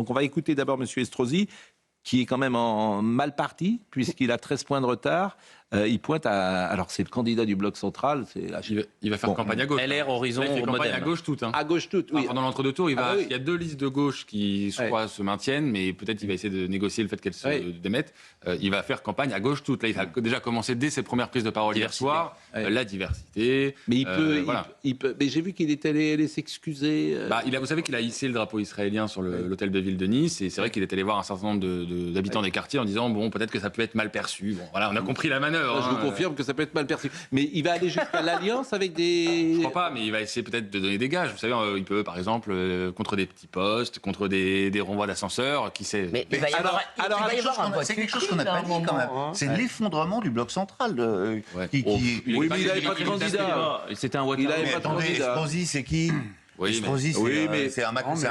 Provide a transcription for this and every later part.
Donc on va écouter d'abord M. Estrosi, qui est quand même en mal parti, puisqu'il a 13 points de retard. Il pointe à... Alors, c'est le candidat du Bloc central. Il va faire campagne à gauche. LR, Horizon, il fait campagne Modem. À gauche toute. À gauche toute, oui. Pendant l'entre-deux-tours, oui. Il y a deux listes de gauche qui, je crois, se maintiennent, mais peut-être il va essayer de négocier le fait qu'elles se démettent. Il va faire campagne à gauche toute. Là, il a déjà commencé dès ses premières prises de parole hier soir. La diversité. Mais il peut. Mais j'ai vu qu'il est allé s'excuser. Vous savez qu'il a hissé le drapeau israélien sur l'hôtel de ville de Nice, et c'est vrai qu'il est allé voir un certain nombre d'habitants des quartiers en disant bon, peut-être que ça peut être mal perçu. Bon, voilà, on a compris la manœuvre. Je vous confirme que ça peut être mal perçu. Mais il va aller jusqu'à l'alliance avec des... Je crois pas, mais il va essayer peut-être de donner des gages. Vous savez, il peut, par exemple, contre des petits postes, contre des renvois d'ascenseurs, qui sait. Mais il va y avoir c'est quelque chose qu'on n'a pas dit quand même. C'est l'effondrement du bloc central. Oui, mais il n'avait pas de candidat. C'était un Ouattara. Mais attendez, Estrosi, c'est qui? Estrosi, c'est un macroniste.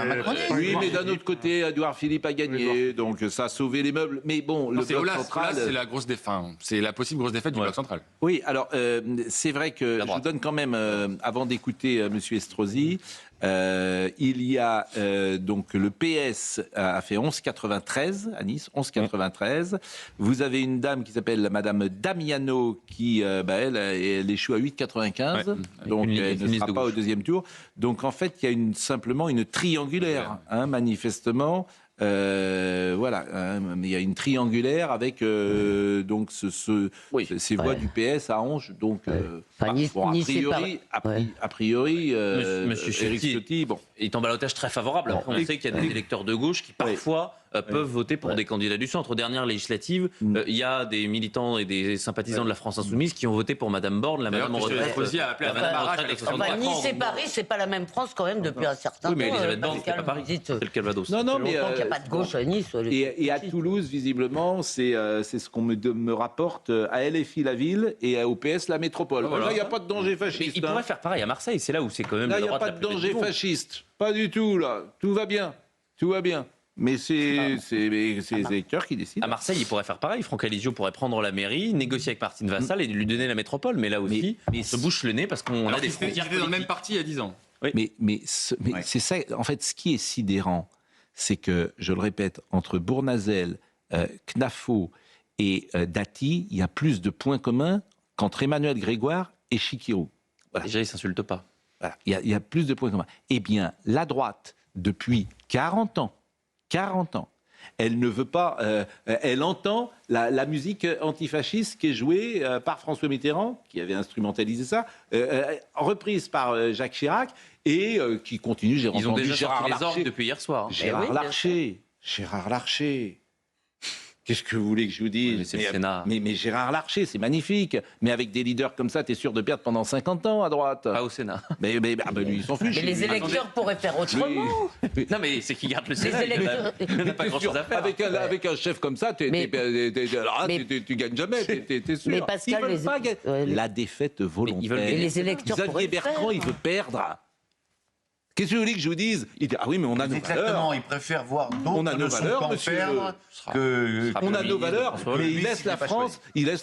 Oui, mais d'un autre côté, Édouard Philippe a gagné, donc ça a sauvé les meubles. Mais bon, le bloc central... c'est la grosse défaite. C'est la possible grosse défaite du bloc central. Oui, alors, c'est vrai que je vous donne quand même, avant d'écouter M. Estrosi, il y a donc le PS a fait 11,93 à Nice, 11,93. Vous avez une dame qui s'appelle Madame Damiano qui, elle échoue à 8,95, donc elle ne sera pas au deuxième tour. Donc en fait, il y a simplement une triangulaire, manifestement. Voilà, il y a une triangulaire avec donc ces voix du PS à Ange. Donc, a priori, Éric Ciotti, est en ballottage très favorable. Après, on sait qu'il y a des électeurs de gauche qui parfois peuvent voter pour des candidats du centre. Aux dernières législatives, il y a des militants et des sympathisants de la France Insoumise qui ont voté pour Madame Borne, la Madame en retraite. Nice et Paris, c'est pas la même France quand même depuis un certain temps. Oui, mais Elisabeth Borne, c'est pas Paris, c'est le Calvados. Non, mais il n'y a pas de gauche à Nice. Et à Toulouse, visiblement, c'est ce qu'on me rapporte à LFI la ville et au PS la métropole. Là, il n'y a pas de danger fasciste. Il pourrait faire pareil à Marseille, c'est là où c'est quand même. Là, il n'y a pas de danger fasciste. Pas du tout, là. Tout va bien. Tout va bien. Mais c'est les électeurs qui décident. À Marseille, il pourrait faire pareil. Franck Alizio pourrait prendre la mairie, négocier avec Martine Vassal et lui donner la métropole. Mais là aussi, on se bouche le nez parce qu'on a des frontières. Il était dans le même parti il y a 10 ans. Oui. Mais c'est ça, en fait, ce qui est sidérant, c'est que, je le répète, entre Bournazel, Knafo et Dati, il y a plus de points communs qu'entre Emmanuel Grégoire et Chikirou. Voilà. Déjà, ils ne s'insultent pas. Voilà. Il y a plus de points communs. Eh bien, la droite, depuis 40 ans, elle ne veut pas... elle entend la musique antifasciste qui est jouée par François Mitterrand, qui avait instrumentalisé ça, reprise par Jacques Chirac, et qui continue. Ils ont déjà sorti les orgues depuis hier soir. Gérard Larcher. Qu'est-ce que vous voulez que je vous dise? C'est le Sénat. Mais Gérard Larcher, c'est magnifique. Mais avec des leaders comme ça, t'es sûr de perdre pendant 50 ans à droite. Pas au Sénat. Mais lui, il s'en fiche. Mais les électeurs pourraient faire autrement. Non, mais c'est qu'ils gardent le Sénat. Il n'a pas grand-chose à faire. Avec un chef comme ça, tu gagnes jamais. T'es sûr. Mais Pascal, ils veulent pas gagner. La défaite volontaire. Mais les électeurs Xavier Bertrand, il veut perdre. Qu'est-ce que vous voulez que je vous dise? Il dit, ah oui, mais on a nos valeurs. Exactement, il préfère voir d'autres ne sont pas en perdre que... On a nos valeurs, mais il laisse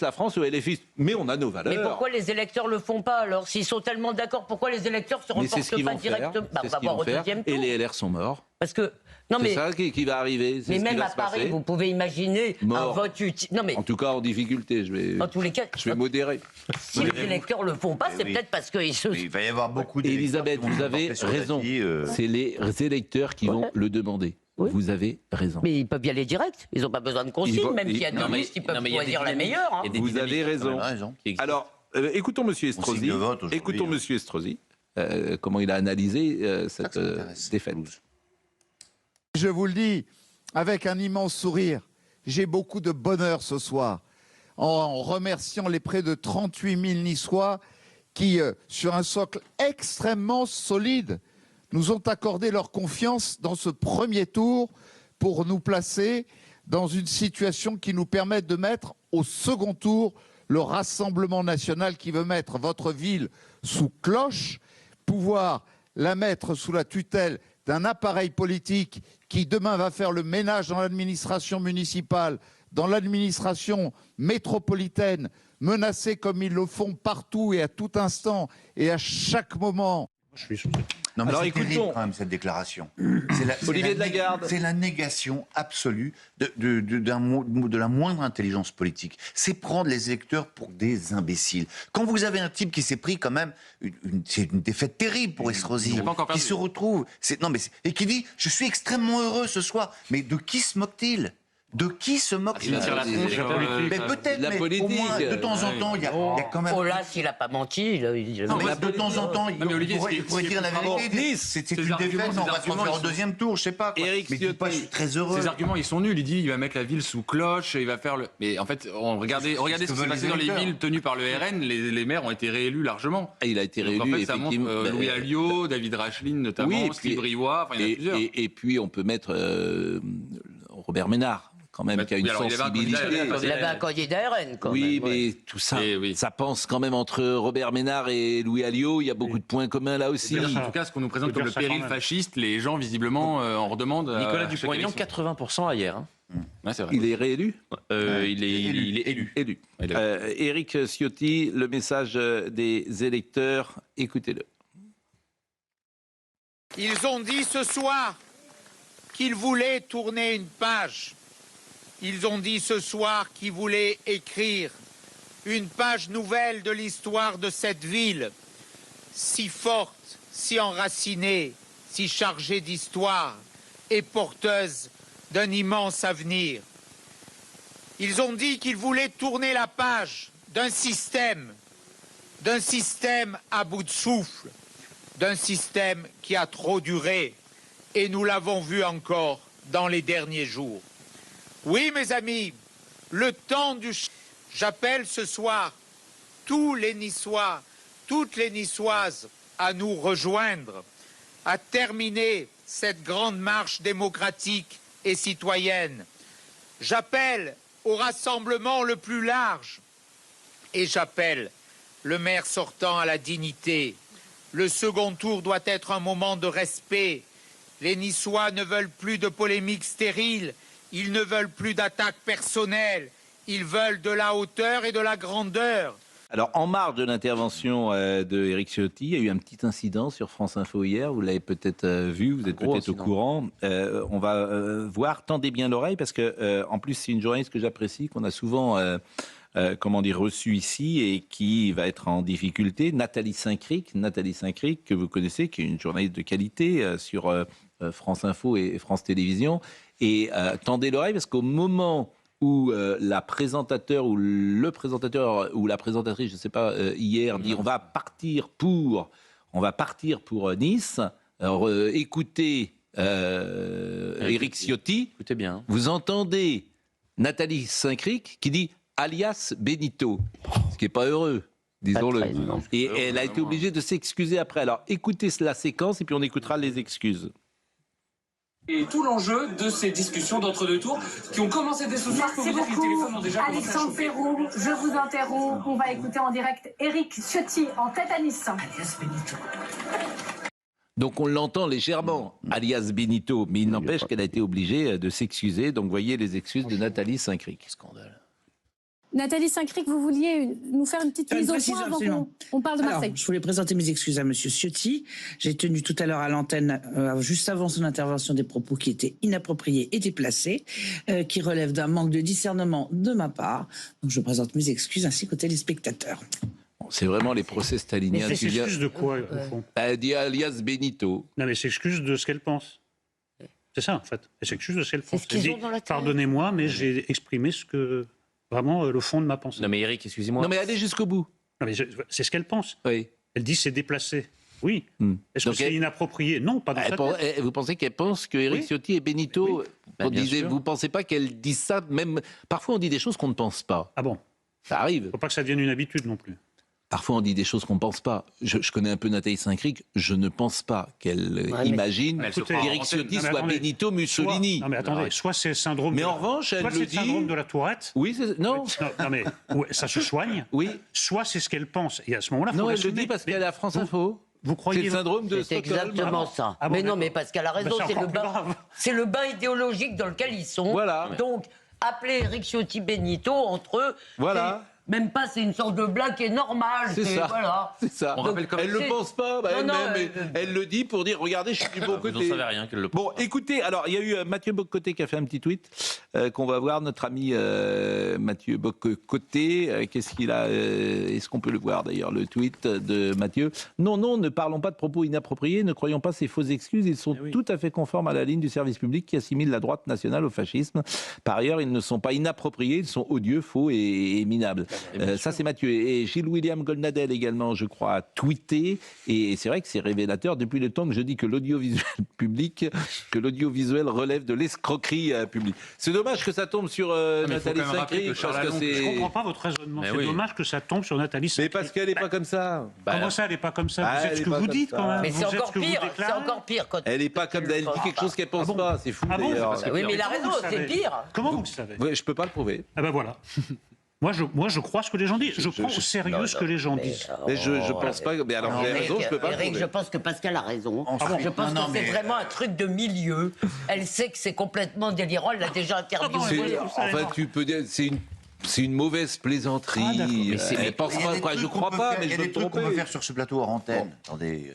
la France au LFI. Mais on a nos valeurs. Mais pourquoi les électeurs le font pas alors? S'ils sont tellement d'accord, pourquoi les électeurs se reportent pas directement? C'est ce qu'ils vont faire. Et les LR sont morts. Parce que... C'est ça qui va arriver. Mais même à Paris, vous pouvez imaginer un vote utile. En tout cas, en difficulté. En tous les cas, je vais modérer. Si les électeurs le font pas, c'est peut-être parce qu'ils se... Il va y avoir beaucoup d'électeurs. Elisabeth, vous avez raison. C'est les électeurs qui vont le demander. Oui. Vous avez raison. Mais ils peuvent y aller direct. Ils n'ont pas besoin de consigne. Même s'il y a deux listes, ils peuvent choisir la meilleure. Vous avez raison. Alors, écoutons M. Estrosi. Écoutons M. Estrosi. Comment il a analysé cette défaite. Je vous le dis avec un immense sourire, j'ai beaucoup de bonheur ce soir en remerciant les près de 38 000 Niçois qui, sur un socle extrêmement solide, nous ont accordé leur confiance dans ce premier tour pour nous placer dans une situation qui nous permet de mettre au second tour le Rassemblement national qui veut mettre votre ville sous cloche, pouvoir la mettre sous la tutelle d'un appareil politique qui demain va faire le ménage dans l'administration municipale, dans l'administration métropolitaine, menacée comme ils le font partout et à tout instant et à chaque moment. Non, mais Alors, c'est terrible écoutons. quand même cette déclaration. Olivier de Lagarde. C'est la négation absolue de la moindre intelligence politique. C'est prendre les électeurs pour des imbéciles. Quand vous avez un type qui s'est pris quand même, c'est une défaite terrible pour Estrosi, qui se retrouve, et qui dit « je suis extrêmement heureux ce soir ». Mais de qui se moque-t-il ? De qui se moque-t-il? Mais peut-être, mais au moins, de temps en temps, il y a quand même... Oh là, s'il n'a pas menti, Non, mais de temps en temps, il pourrait dire la vérité. C'est une défaite, on va se refaire au deuxième tour, je sais pas. Éric Mais dites pas, je suis très heureux. Ces arguments, ils sont nuls. Il dit, il va mettre la ville sous cloche, il va faire le... Mais en fait, regardez ce qui s'est passé dans les villes tenues par le RN, les maires ont été réélus largement. Il a été réélu, en fait, ça montre Louis Alliot, David Racheline notamment, Steve Briouat, il y en a plusieurs. Et puis, on peut mettre Robert Ménard. Quand même, qui a une sensibilité. Il avait un candidat RN, quand même. Oui, mais tout ça, ça pense quand même entre Robert Ménard et Louis Alliot. Il y a beaucoup de points communs là aussi. En tout cas, ce qu'on nous présente comme le péril fasciste, les gens, visiblement, en redemandent. Nicolas Dupont-Aignan, 80% hier. Ouais, c'est vrai. Il est réélu Il est élu. Éric Ciotti, le message des électeurs, écoutez-le. Ils ont dit ce soir qu'ils voulaient tourner une page. Ils ont dit ce soir qu'ils voulaient écrire une page nouvelle de l'histoire de cette ville, si forte, si enracinée, si chargée d'histoire et porteuse d'un immense avenir. Ils ont dit qu'ils voulaient tourner la page d'un système à bout de souffle, d'un système qui a trop duré, et nous l'avons vu encore dans les derniers jours. Oui, mes amis, le temps du... J'appelle ce soir tous les Niçois, toutes les Niçoises à nous rejoindre, à terminer cette grande marche démocratique et citoyenne. J'appelle au rassemblement le plus large et j'appelle le maire sortant à la dignité. Le second tour doit être un moment de respect. Les Niçois ne veulent plus de polémiques stériles. Ils ne veulent plus d'attaques personnelles, ils veulent de la hauteur et de la grandeur. Alors, en marge de l'intervention de Éric Ciotti, il y a eu un petit incident sur France Info hier, vous l'avez peut-être vu, vous êtes peut-être au courant. On va voir, tendez bien l'oreille, parce que en plus, c'est une journaliste que j'apprécie, qu'on a souvent reçue ici et qui va être en difficulté. Nathalie Saint-Cric, que vous connaissez, qui est une journaliste de qualité sur France Info et France Télévisions. Et tendez l'oreille parce qu'au moment où la présentateur ou le présentateur ou la présentatrice, je ne sais pas, hier dit on va partir pour Nice. Alors écoutez Éric Ciotti, écoutez bien. Vous entendez Nathalie Saint-Cric qui dit alias Benito, ce qui n'est pas heureux. Disons-le. Et elle a été obligée de s'excuser après. Alors écoutez la séquence et puis on écoutera les excuses. Et tout l'enjeu de ces discussions d'entre-deux tours qui ont commencé dès ce soir. Merci beaucoup, Alexandre Perroux. Je vous interromps. On va écouter en direct Éric Ciotti en tête à Nice. Donc on l'entend légèrement, alias Benito, mais il n'empêche qu'elle a été obligée de s'excuser. Donc voyez les excuses de Nathalie Saint-Cric. Scandale. Nathalie Saint-Cric, vous vouliez nous faire une petite mise au point avant qu'on parle de Marseille. Je voulais présenter mes excuses à Monsieur Ciotti. J'ai tenu tout à l'heure à l'antenne, juste avant son intervention, des propos qui étaient inappropriés et déplacés, qui relèvent d'un manque de discernement de ma part. Donc je présente mes excuses ainsi qu'aux téléspectateurs. C'est vraiment les procès staliniens. Mais s'excuse de quoi, au fond? Elle dit alias Benito. Non, mais s'excuse de ce qu'elle pense. C'est ça, en fait. Elle s'excuse de ce qu'elle pense. Elle dit, pardonnez-moi, mais j'ai exprimé ce que... Vraiment, le fond de ma pensée. Non mais Éric, excusez-moi. Non mais allez jusqu'au bout. Non mais c'est ce qu'elle pense. Oui. Elle dit c'est déplacé. Oui. Est-ce que c'est inapproprié? Non, pas dans sa tête. Vous pensez qu'elle pense que Éric Ciotti et Benito... Oui. Vous pensez pas qu'elle dit ça même... Parfois on dit des choses qu'on ne pense pas. Ah bon? Ça arrive. Faut pas que ça devienne une habitude non plus. Parfois, on dit des choses qu'on ne pense pas. Je connais un peu Nathalie Saint-Cric. Je ne pense pas qu'elle imagine qu'Éric Ciotti soit Benito Mussolini. Non, mais attendez, soit c'est le syndrome... Mais en revanche, elle le dit... syndrome de la Tourette. Oui, non. Non, mais ça se soigne. Oui. Soit c'est ce qu'elle pense. Et à ce moment-là, non, elle le dit parce qu'elle est à France Info. Vous croyez... C'est le syndrome de C'est Stockholm. exactement ça. Ah bon, mais non, mais parce qu'elle a raison, c'est le bain idéologique dans lequel ils sont. Voilà. Donc, appeler Éric Ciotti Benito, entre eux... Voilà. Même pas, c'est une sorte de blague qui est normale. C'est ça. Voilà. C'est ça. On rappelle comme elle ne le pense pas, mais elle le dit pour dire regardez, je suis du bon côté. Vous n'en savez rien qu'elle le pense. Bon, écoutez, alors il y a eu Mathieu Bock-Côté qui a fait un petit tweet qu'on va voir, notre ami Mathieu Bock-Côté. Qu'est-ce qu'il a est-ce qu'on peut le voir d'ailleurs, le tweet de Mathieu? Non, ne parlons pas de propos inappropriés, ne croyons pas ces fausses excuses, ils sont tout à fait conformes à la ligne du service public qui assimile la droite nationale au fascisme. Par ailleurs, ils ne sont pas inappropriés, ils sont odieux, faux et minables. Ça, c'est Mathieu. Et Gilles-William Goldnadel également, je crois, a tweeté. Et c'est vrai que c'est révélateur depuis le temps que je dis que l'audiovisuel public, que l'audiovisuel relève de l'escroquerie publique. C'est dommage que ça tombe sur Nathalie Sacré. Je ne comprends pas votre raisonnement. C'est dommage que ça tombe sur Nathalie Sacré. Mais parce qu'elle n'est pas comme ça. Comment ça, elle n'est pas comme ça? Vous êtes ce que vous dites quand même. Mais c'est encore pire. C'est encore pire. Elle n'est pas comme elle dit quelque chose qu'elle pense pas. C'est fou. Oui, mais il a raison, c'est pire. Comment vous le savez? Je peux pas le prouver. Ah ben voilà. Moi, je crois ce que les gens disent. Je prends au sérieux ce que les gens disent. Mais je pense pas. Mais alors, j'ai raison, je peux pas le Eric, prouver. je pense que Pascal a raison. Je pense que c'est vraiment un truc de milieu. Elle sait que c'est complètement délirant. Elle l'a déjà interviewé. Enfin, tu peux dire, c'est une mauvaise plaisanterie. Elle pense pas, quoi. Je crois pas, mais je il y a peux des me trucs qu'on tromper. peut faire sur ce plateau hors antenne. Dans des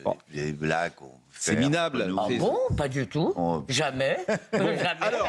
blagues. C'est minable. Ah bon? Pas du tout. Jamais. Jamais. Alors,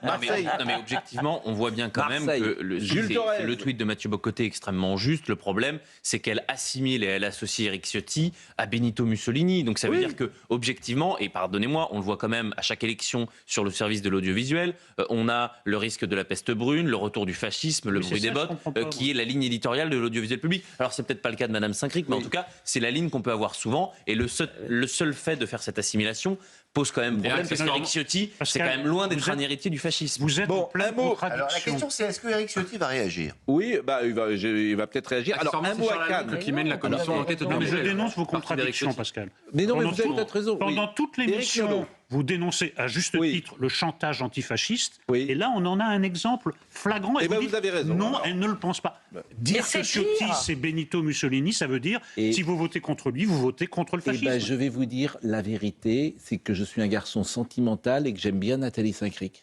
Marseille. Non mais objectivement, on voit bien quand même que le tweet de Mathieu Bock-Côté est extrêmement juste. Le problème, c'est qu'elle assimile et elle associe Éric Ciotti à Benito Mussolini. Donc ça veut dire que objectivement, et pardonnez-moi, on le voit quand même à chaque élection sur le service de l'audiovisuel, on a le risque de la peste brune, le retour du fascisme, le bruit des bottes, qui est la ligne éditoriale de l'audiovisuel public. Alors c'est peut-être pas le cas de Madame Saint-Cric, mais en tout cas, c'est la ligne qu'on peut avoir souvent. Et le seul fait de faire cette assimilation pose quand même problème, parce qu'Éric Ciotti, c'est quand même loin d'être un héritier du fascisme. Vous êtes en pleine contradiction. Alors la question, c'est est-ce que Éric Ciotti va réagir? Oui, il va peut-être réagir. Alors, un mot à Cannes. Qui mène la commission d'enquête. Mais je dénonce vos contradictions, Pascal. Mais non, mais vous avez peut-être raison. Pendant toute l'émission, vous dénoncez à juste titre le chantage antifasciste. Et là, on en a un exemple flagrant. Et vous avez raison. Non, elle ne le pense pas. Dire que Ciotti, c'est Benito Mussolini, ça veut dire si vous votez contre lui, vous votez contre le fascisme. Je vais vous dire la vérité, c'est que je suis un garçon sentimental et que j'aime bien Nathalie Saint-Cric.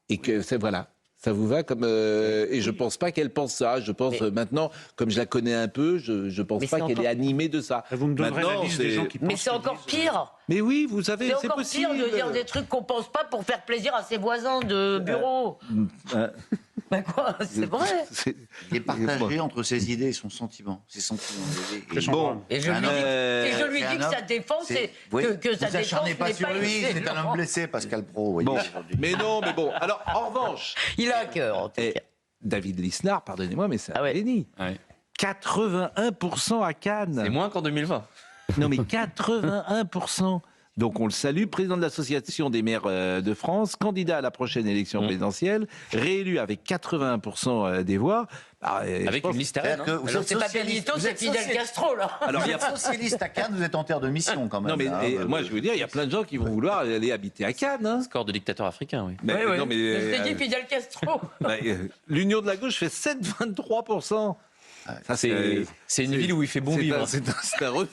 Et que voilà. Ça vous va comme et je pense pas qu'elle pense ça. Je pense maintenant, comme je la connais un peu, je pense pas qu'elle est animée de ça. Vous me donnerez la liste des gens qui pensent. Mais c'est encore pire. Mais oui, vous savez, c'est encore possible. pire de dire des trucs qu'on pense pas pour faire plaisir à ses voisins de bureau. Ben quoi, c'est vrai. Il est partagé entre ses idées et son sentiment. Ses sentiments. Et je lui dis que sa défense, que sa défense n'est pas sur lui. C'est un homme blessé, Pascal Praud. Mais non, mais bon. Alors, en revanche, il a un cœur. En tout cas. David Lisnard, pardonnez-moi, mais c'est un génie. 81% à Cannes. C'est moins qu'en 2020. Non, mais 81%. Donc on le salue, président de l'Association des maires de France, candidat à la prochaine élection présidentielle, réélu avec 81% des voix. Avec une liste à Rennes. C'est pas Benito, c'est Fidel Castro, là. Alors, il y a socialiste à Cannes, vous êtes en terre de mission quand même. Non, mais moi je veux dire, il y a plein de gens qui vont vouloir aller habiter à Cannes. Score de dictateur africain, oui. Non, mais je t'ai dit Fidel Castro. L'Union de la gauche fait 7,23%. C'est une ville où il fait bon vivre. C'est un refuge,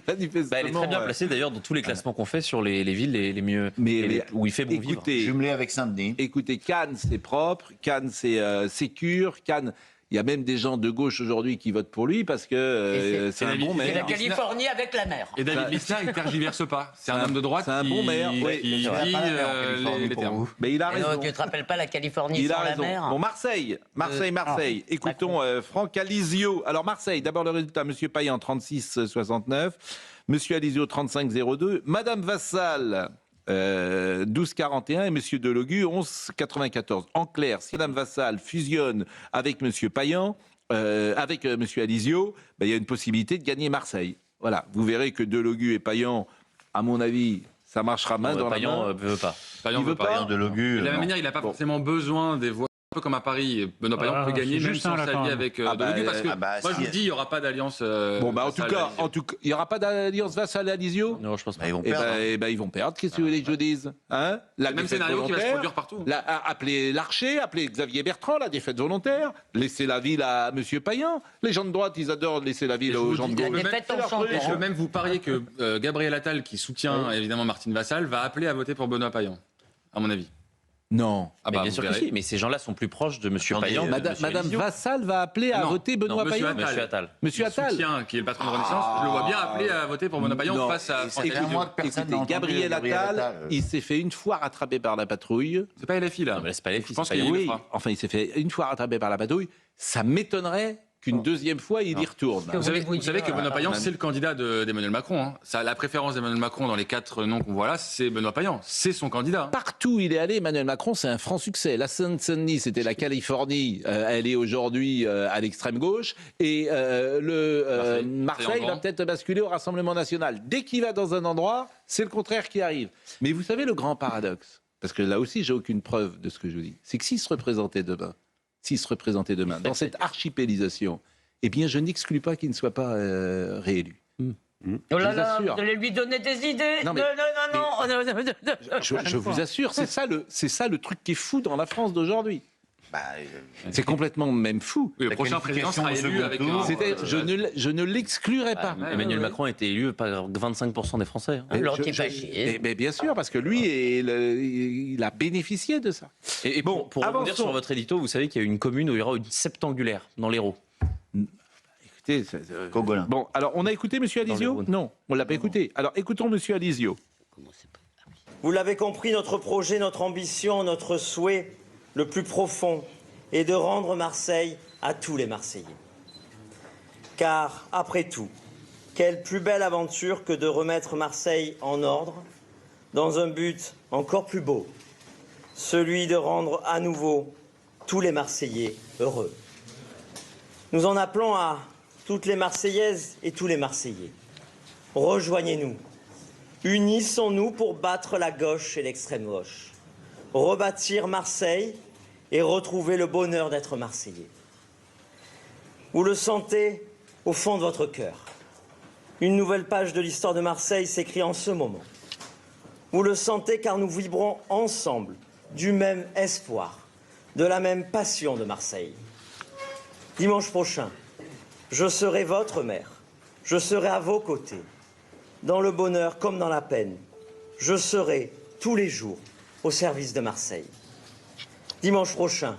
manifestement. Elle est très bien placée d'ailleurs dans tous les classements qu'on fait sur les villes les mieux où il fait bon vivre. Jumelé avec Saint-Denis. Écoutez, Cannes c'est propre, Cannes c'est sécure, Cannes. Il y a même des gens de gauche aujourd'hui qui votent pour lui parce que c'est un bon maire. C'est la Californie avec la mer. Et David Lisnard, il tergiverse pas. C'est un homme de droite. C'est un bon maire. Qui dit les termes. Mais il a raison. Tu te rappelles pas la Californie sans la mer? Bon, Marseille. Écoutons Franck Alizio. Alors Marseille, d'abord le résultat. Monsieur Payan, 36,69. Monsieur Alizio, 35,02. Madame Vassal, 12,41 et Monsieur Delogu 11,94. En clair, si Madame Vassal fusionne avec Monsieur Payan, avec Monsieur Alizio, il y a une possibilité de gagner Marseille. Voilà, vous verrez que Delogu et Payan, à mon avis, ça marchera main dans la main. Payan veut pas. Payan veut pas. Delogu. De la même manière, il n'a pas forcément besoin des voix. Un peu comme à Paris, Benoît Payan peut gagner même sans s'allier avec Delogu, parce que moi je vous dis, il n'y aura pas d'alliance. En tout cas, il n'y aura pas d'alliance Vassal-Alizio. Non, je pense pas. Ils vont perdre. Ils vont perdre. Qu'est-ce que vous voulez que je dise, hein? Le même scénario qui va se produire partout. Appelez Larcher, appelez Xavier Bertrand, la défaite volontaire. Laissez la ville à Monsieur Payan. Les gens de droite, ils adorent laisser la ville aux gens de gauche. Je peux même vous parier que Gabriel Attal, qui soutient évidemment Martine Vassal, va appeler à voter pour Benoît Payan, à mon avis. Non. Bien sûr que si, mais ces gens-là sont plus proches de M. Payan. Madame Vassal va appeler à voter Benoît Payan. Monsieur Attal. Monsieur Attal. Soutien, qui est le patron de Renaissance, je le vois bien appeler à voter pour Benoît Payan face à Écoutez, Gabriel Attal, il s'est fait une fois rattraper par la patrouille. C'est pas LFI, là. C'est pas LFI. Je pense qu'il y a Enfin, il s'est fait une fois rattraper par la patrouille. Ça m'étonnerait qu'une deuxième fois, il y retourne. Vous savez que Benoît Payan, c'est le candidat d'Emmanuel Macron. Hein. La préférence d'Emmanuel Macron dans les 4 noms qu'on voit là, c'est Benoît Payan. C'est son candidat. Partout où il est allé, Emmanuel Macron, c'est un franc succès. La Seine-Saint-Denis, c'était la Californie. Elle est aujourd'hui à l'extrême gauche. Et Marseille va peut-être basculer au Rassemblement national. Dès qu'il va dans un endroit, c'est le contraire qui arrive. Mais vous savez le grand paradoxe, parce que là aussi, j'ai aucune preuve de ce que je vous dis, c'est que s'il se représentait demain dans cette archipélisation, eh bien, je n'exclus pas qu'il ne soit pas réélu. Oh là là, vous allez lui donner des idées. Non, je vous assure, c'est ça le truc qui est fou dans la France d'aujourd'hui. C'est complètement même fou. Oui, le prochain président sera élu avec je ne l'exclurai pas. Emmanuel Macron a été élu par 25% des Français. Mais bien sûr, parce que lui, il a bénéficié de ça. Et pour rebondir sur votre édito, vous savez qu'il y a une commune où il y aura une septangulaire dans l'Hérault. Écoutez, bon, alors on a écouté M. Alizio ? Non, on ne l'a pas écouté. Alors écoutons M. Alizio. Vous l'avez compris, notre projet, notre ambition, notre souhait le plus profond est de rendre Marseille à tous les Marseillais. Car, après tout, quelle plus belle aventure que de remettre Marseille en ordre, dans un but encore plus beau, celui de rendre à nouveau tous les Marseillais heureux. Nous en appelons à toutes les Marseillaises et tous les Marseillais. Rejoignez-nous. Unissons-nous pour battre la gauche et l'extrême gauche. Rebâtir Marseille et retrouver le bonheur d'être Marseillais. Vous le sentez au fond de votre cœur. Une nouvelle page de l'histoire de Marseille s'écrit en ce moment. Vous le sentez car nous vibrons ensemble du même espoir, de la même passion de Marseille. Dimanche prochain, je serai votre maire. Je serai à vos côtés, dans le bonheur comme dans la peine. Je serai tous les jours au service de Marseille. Dimanche prochain,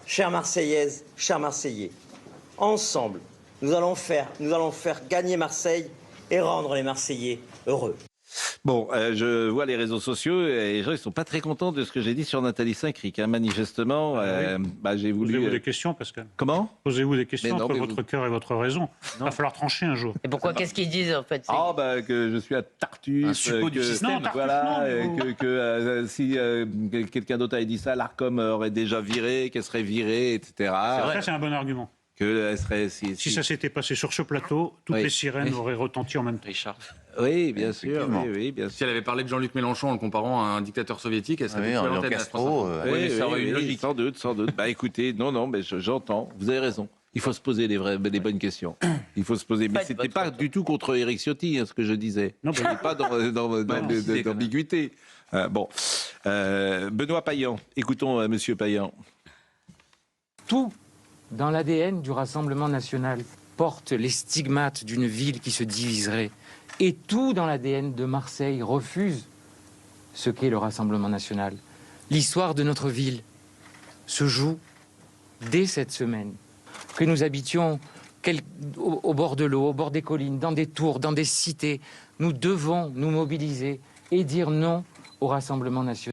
chères Marseillaises, chers Marseillais, ensemble, nous allons faire gagner Marseille et rendre les Marseillais heureux. Bon, je vois les réseaux sociaux et les gens ne sont pas très contents de ce que j'ai dit sur Nathalie Saint-Cric. Hein. Manifestement, j'ai voulu... Posez-vous des questions, Pascal. Comment ? Posez-vous des questions entre votre cœur et votre raison. Il va falloir trancher un jour. Et pourquoi ? Qu'est-ce qu'ils disent, en fait ? Que je suis à Tartuffe, un suppôt du système. Que si quelqu'un d'autre avait dit ça, l'Arcom aurait déjà viré, qu'elle serait virée, etc. Ça, c'est un bon argument. Si ça s'était passé sur ce plateau, toutes les sirènes auraient retenti en même temps. Richard. Oui, bien sûr. Bien sûr. Si elle avait parlé de Jean-Luc Mélenchon en le comparant à un dictateur soviétique, elle serait plus à l'antenne de la France. Ça aurait une logique. Sans doute. Écoutez, mais j'entends. Vous avez raison. Il faut se poser des bonnes questions. Il faut se poser. Mais c'était pas du tout contre Éric Ciotti, ce que je disais. Non, il n'est pas d'ambiguïté. Benoît Payan. Écoutons Monsieur Payan. Tout dans l'ADN du Rassemblement national porte les stigmates d'une ville qui se diviserait. Et tout dans l'ADN de Marseille refuse ce qu'est le Rassemblement national. L'histoire de notre ville se joue dès cette semaine. Que nous habitions au bord de l'eau, au bord des collines, dans des tours, dans des cités, nous devons nous mobiliser et dire non au Rassemblement national.